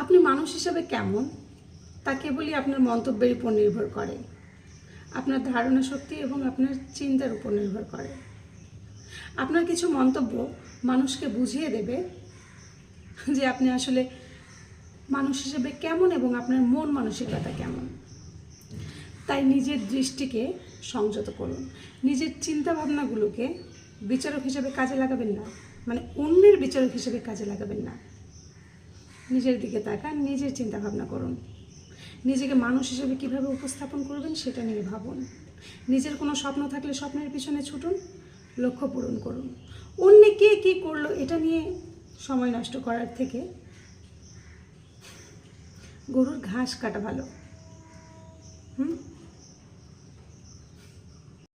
আপনি মানুষ হিসেবে কেমন তা কেবলই আপনার মন্তব্যের উপর নির্ভর করে, আপনার ধারণা শক্তি এবং আপনার চিন্তার উপর নির্ভর করে। আপনার কিছু মন্তব্য মানুষকে বুঝিয়ে দেবে যে আপনি আসলে মানুষ হিসেবে কেমন এবং আপনার মন মানসিকতা কেমন। তাই নিজের দৃষ্টিকে সংযত করুন, নিজের চিন্তাভাবনাগুলোকে বিচারক হিসেবে কাজে লাগাবেন না, মানে অন্যের বিচারক হিসেবে কাজে লাগাবেন না। নিজের দিকে তাকান, নিজের চিন্তা ভাবনা করুন, নিজেকে মানুষ হিসেবে কীভাবে উপস্থাপন করবেন সেটা নিয়ে ভাবুন। নিজের কোনো স্বপ্ন থাকলে স্বপ্নের পিছনে ছুটুন, লক্ষ্য পূরণ করুন। অন্য কে কী করলো এটা নিয়ে সময় নষ্ট করার থেকে গরুর ঘাস কাটা ভালো।